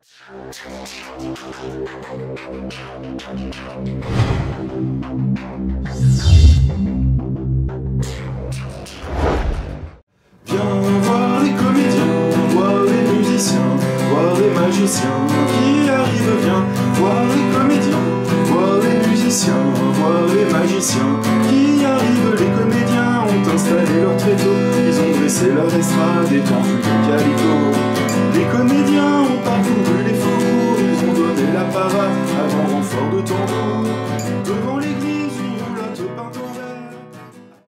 Viens voir les comédiens, voir les musiciens, voir les magiciens qui arrivent. Viens voir les comédiens, voir les musiciens, voir les magiciens qui arrivent. Les comédiens ont installé leur tréteau, ils ont dressé leur estrade étendue de calicot. Les comédiens ont parcouru les faubourgs, ils ont donné la parade à grand renfort de tambour. Devant l'église, une roulotte peinte en vert.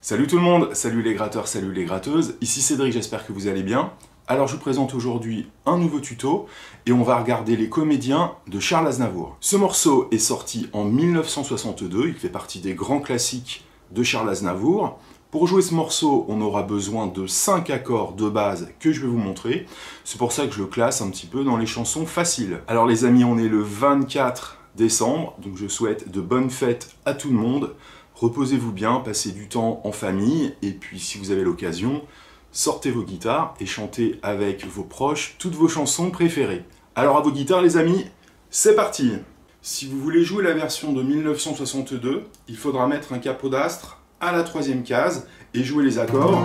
Salut tout le monde, salut les gratteurs, salut les gratteuses, ici Cédric, j'espère que vous allez bien. Alors je vous présente aujourd'hui un nouveau tuto et on va regarder Les Comédiens de Charles Aznavour. Ce morceau est sorti en 1962, il fait partie des grands classiques de Charles Aznavour. Pour jouer ce morceau, on aura besoin de 5 accords de base que je vais vous montrer. C'est pour ça que je le classe un petit peu dans les chansons faciles. Alors les amis, on est le 24 décembre, donc je souhaite de bonnes fêtes à tout le monde. Reposez-vous bien, passez du temps en famille, et puis si vous avez l'occasion, sortez vos guitares et chantez avec vos proches toutes vos chansons préférées. Alors à vos guitares les amis, c'est parti! Si vous voulez jouer la version de 1962, il faudra mettre un capodastre à la 3e case et jouer les accords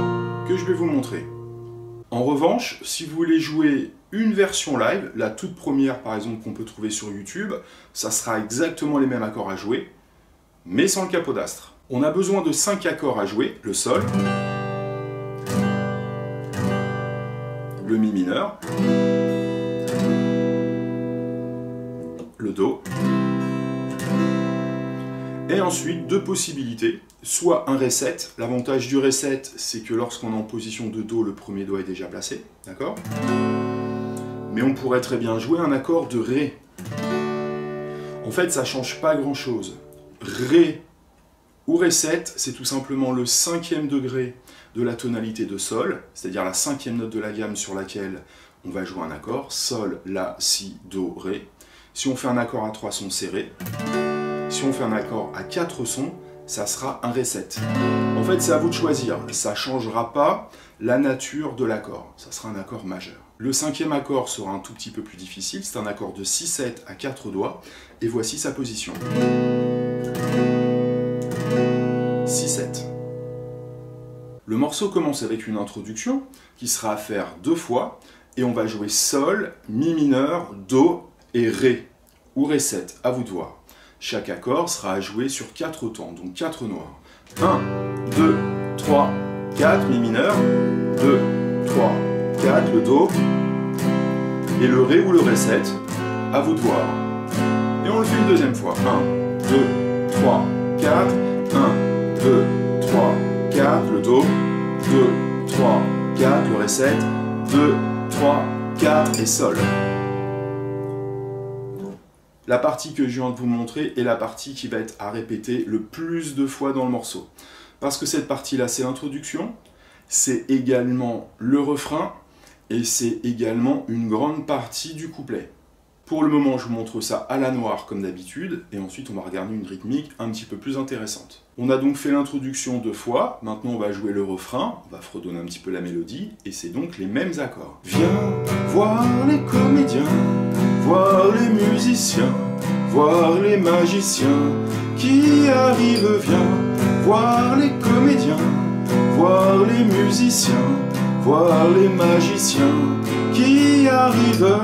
que je vais vous montrer. En revanche, si vous voulez jouer une version live, la toute première par exemple qu'on peut trouver sur YouTube, ça sera exactement les mêmes accords à jouer, mais sans le capodastre. On a besoin de 5 accords à jouer, le sol, le mi mineur, le do, et ensuite 2 possibilités, soit un reset. L'avantage du reset, c'est que lorsqu'on est en position de do, le premier doigt est déjà placé, d'accord? Mais on pourrait très bien jouer un accord de ré. En fait, ça change pas grand chose. Ré ou Ré7, c'est tout simplement le 5e degré de la tonalité de Sol, c'est-à-dire la 5e note de la gamme sur laquelle on va jouer un accord, Sol, La, Si, Do, Ré. Si on fait un accord à 3 sons, c'est Ré. Si on fait un accord à 4 sons, ça sera un Ré7. En fait, c'est à vous de choisir, ça ne changera pas la nature de l'accord, ça sera un accord majeur. Le 5e accord sera un tout petit peu plus difficile, c'est un accord de 6-7 à 4 doigts, et voici sa position. 6-7. Le morceau commence avec une introduction qui sera à faire 2 fois et on va jouer Sol, Mi mineur, Do et Ré ou Ré7, à vous de voir. Chaque accord sera à jouer sur 4 temps, donc 4 noirs. 1, 2, 3, 4, Mi mineur, 2, 3, 4, le Do et le Ré ou le Ré7, à vous de voir. Et on le fait une deuxième fois. 1, 2, 3, 4, 1, 2, 3, 4, le Do, 2, 3, 4, le Ré7, 2, 3, 4 et Sol. La partie que je viens de vous montrer est la partie qui va être à répéter le plus de fois dans le morceau. Parce que cette partie-là, c'est l'introduction, c'est également le refrain, et c'est également une grande partie du couplet. Pour le moment, je vous montre ça à la noire comme d'habitude, et ensuite on va regarder une rythmique un petit peu plus intéressante. On a donc fait l'introduction 2 fois, maintenant on va jouer le refrain, on va fredonner un petit peu la mélodie, et c'est donc les mêmes accords. Viens voir les comédiens, voir les musiciens, voir les magiciens qui arrivent. Viens voir les comédiens, voir les musiciens, voir les magiciens qui arrivent.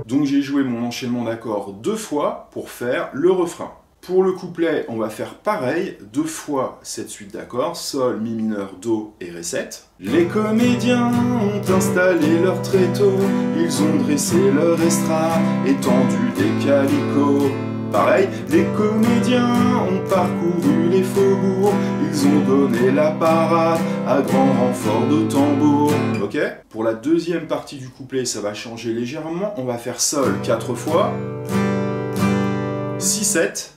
Donc j'ai joué mon enchaînement d'accords 2 fois pour faire le refrain. Pour le couplet, on va faire pareil, 2 fois cette suite d'accords, Sol, Mi mineur, Do et Ré7. Les comédiens ont installé leur tréteau, ils ont dressé leur estrade, étendu des calicots. Pareil, les comédiens ont parcouru les faubourgs, ils ont donné la parade à grand renfort de tambour. Ok? Pour la deuxième partie du couplet, ça va changer légèrement. On va faire Sol 4 fois, 6-7,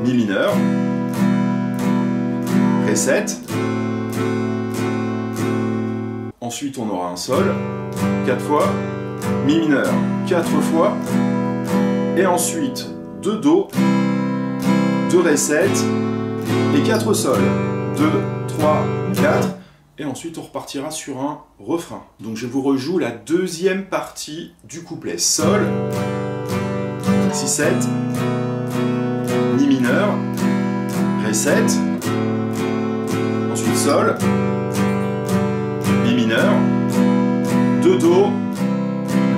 Mi mineur, Ré7. Ensuite, on aura un Sol 4 fois, Mi mineur 4 fois, et ensuite 2 Do, 2 Ré7 et 4 Sol. 2, 3, 4, et ensuite on repartira sur un refrain. Donc je vous rejoue la deuxième partie du couplet. Sol, Si 7, Mi mineur, Ré 7, ensuite Sol, Mi mineur, 2 Do,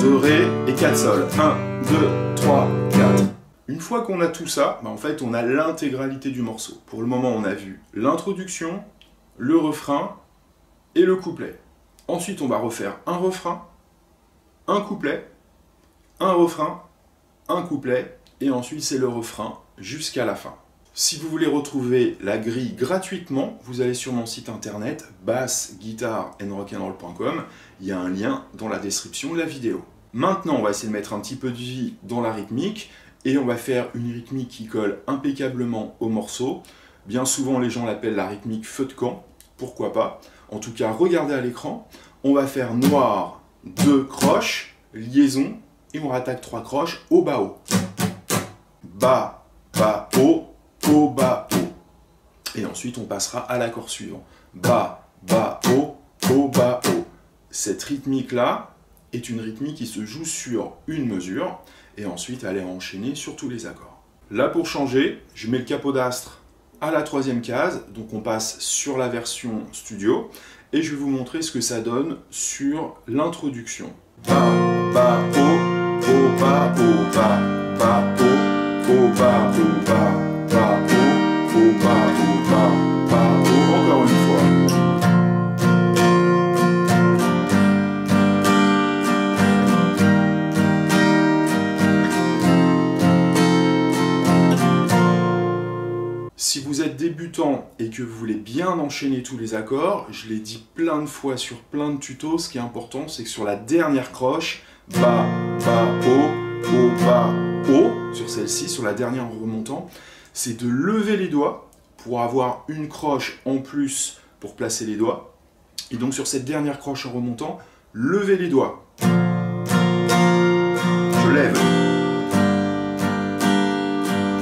2 Ré et 4 Sol. 1, 2, 3, 4. Une fois qu'on a tout ça, en fait on a l'intégralité du morceau. Pour le moment on a vu l'introduction, le refrain et le couplet. Ensuite on va refaire un refrain, un couplet, un refrain, un couplet, et ensuite c'est le refrain jusqu'à la fin. Si vous voulez retrouver la grille gratuitement, vous allez sur mon site internet bassguitareandrockandroll.com, il y a un lien dans la description de la vidéo. Maintenant on va essayer de mettre un petit peu de vie dans la rythmique, et on va faire une rythmique qui colle impeccablement au morceau. Bien souvent les gens l'appellent la rythmique feu de camp, pourquoi pas. En tout cas, regardez à l'écran, on va faire noir, 2 croches, liaison, et on rattaque 3 croches, haut, bas, haut. Bas, bas, haut, bas, haut. Et ensuite, on passera à l'accord suivant. Bas, bas, haut, bas, haut. Cette rythmique-là est une rythmique qui se joue sur une mesure, et ensuite, elle est enchaînée sur tous les accords. Là, pour changer, je mets le capodastre à la 3e case, donc on passe sur la version studio, et je vais vous montrer ce que ça donne sur l'introduction. Bas, bas, haut, bas, bas, bas, haut, bas, bas, bas, haut, bas, bas, bas, haut, encore une fois. Si vous êtes débutant et que vous voulez bien enchaîner tous les accords, je l'ai dit plein de fois sur plein de tutos, ce qui est important, c'est que sur la dernière croche, bas, bas, haut, bas, haut, sur celle-ci, sur la dernière en remontant, c'est de lever les doigts pour avoir une croche en plus pour placer les doigts. Et donc sur cette dernière croche en remontant, levez les doigts. Je lève.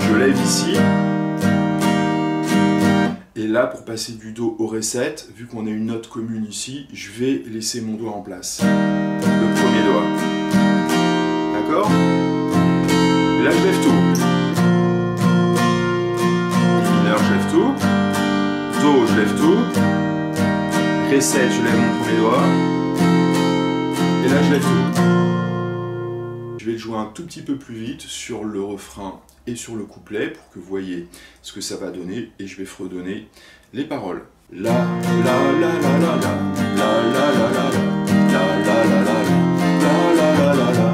Je lève ici. Et là, pour passer du Do au Ré 7, vu qu'on a une note commune ici, je vais laisser mon doigt en place. Le premier doigt. D'accord? Là, je lève tout. Mi mineur, je lève tout. Do, je lève tout. Ré 7, je lève mon premier doigt. Et là, je lève tout. Je vais le jouer un tout petit peu plus vite sur le refrain et sur le couplet pour que vous voyez ce que ça va donner, et je vais fredonner les paroles. La la la la la la la la la la la la la la la la la la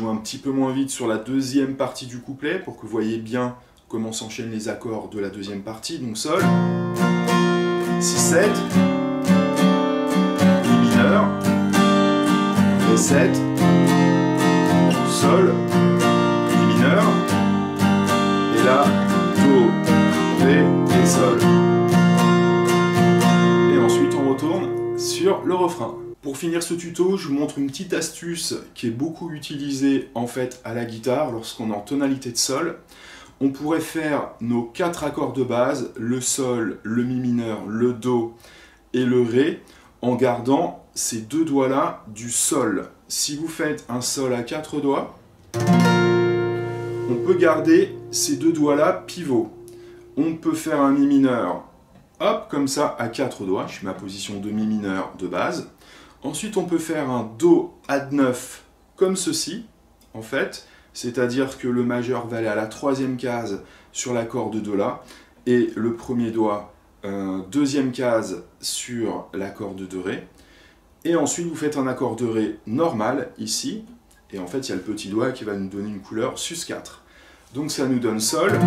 un petit peu moins vite sur la deuxième partie du couplet pour que vous voyez bien comment s'enchaînent les accords de la deuxième partie. Donc Sol, Si 7, Mi mineur, Ré 7, Sol, Mi mineur, et là, Do, Ré et Sol. Et ensuite on retourne sur le refrain. Pour finir ce tuto, je vous montre une petite astuce qui est beaucoup utilisée en fait à la guitare lorsqu'on est en tonalité de Sol. On pourrait faire nos 4 accords de base, le Sol, le Mi mineur, le Do et le Ré, en gardant ces 2 doigts-là du Sol. Si vous faites un Sol à 4 doigts, on peut garder ces 2 doigts-là pivot. On peut faire un Mi mineur, hop, comme ça, à 4 doigts, je fais ma position de Mi mineur de base. Ensuite, on peut faire un Do add 9 comme ceci, en fait, c'est-à-dire que le majeur va aller à la 3e case sur l'accord de Do là, et le premier doigt, 2e case sur l'accord de Do Ré, et ensuite vous faites un accord de Ré normal, ici, et en fait il y a le petit doigt qui va nous donner une couleur sus4. Donc ça nous donne Sol,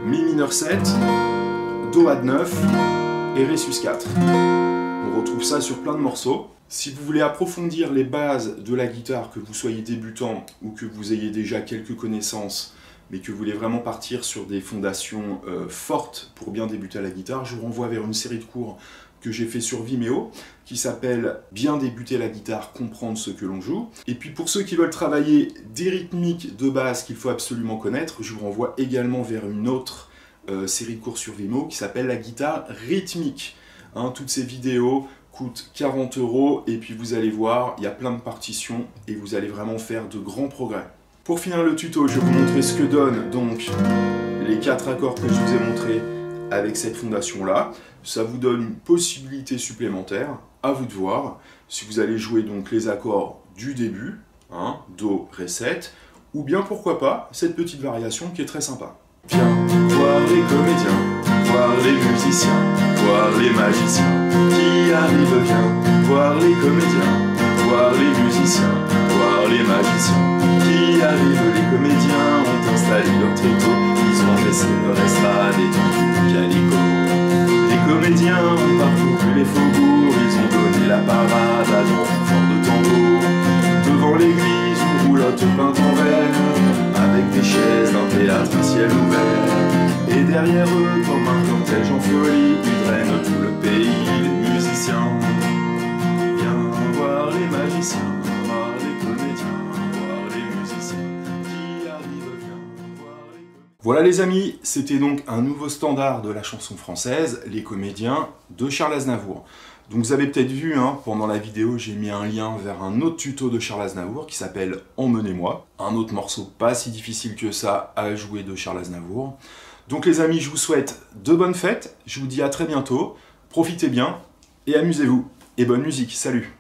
Mi mineur 7, Do add 9, et Ré sus4. On retrouve ça sur plein de morceaux. Si vous voulez approfondir les bases de la guitare, que vous soyez débutant ou que vous ayez déjà quelques connaissances, mais que vous voulez vraiment partir sur des fondations fortes pour bien débuter à la guitare, je vous renvoie vers une série de cours que j'ai fait sur Vimeo, qui s'appelle « Bien débuter la guitare, comprendre ce que l'on joue ». Et puis pour ceux qui veulent travailler des rythmiques de base qu'il faut absolument connaître, je vous renvoie également vers une autre série de cours sur Vimeo qui s'appelle « La guitare rythmique ». Toutes ces vidéos coûtent 40 € et puis vous allez voir, il y a plein de partitions et vous allez vraiment faire de grands progrès. Pour finir le tuto, je vais vous montrer ce que donnent donc les 4 accords que je vous ai montrés avec cette fondation-là. Ça vous donne une possibilité supplémentaire, à vous de voir, si vous allez jouer donc les accords du début, Do, Ré, 7, ou bien pourquoi pas cette petite variation qui est très sympa. Viens voir les comédiens, voir les musiciens, voir les magiciens qui arrivent, viens voir les comédiens, voir les musiciens, voir les magiciens qui arrivent. Les comédiens ont installé leur tréteau, ils ont laissé leur estrade étendue calico. Les comédiens ont parcouru les faubourgs, ils ont donné la parade à grand renfort de tambour. Devant l'église, une roulotte peinte en vert, avec des chaises d'un théâtre à ciel ouvert. Et derrière eux, comme un cortège en folie, ils drainent tout le pays, les musiciens. Viens voir les magiciens, voir les comédiens, voir les musiciens qui arrivent, viens voir les comédiens. Voilà les amis, c'était donc un nouveau standard de la chanson française, Les Comédiens de Charles Aznavour. Donc vous avez peut-être vu, pendant la vidéo, j'ai mis un lien vers un autre tuto de Charles Aznavour qui s'appelle Emmenez-moi. Un autre morceau pas si difficile que ça à jouer de Charles Aznavour. Donc les amis, je vous souhaite de bonnes fêtes, je vous dis à très bientôt, profitez bien et amusez-vous. Et bonne musique, salut!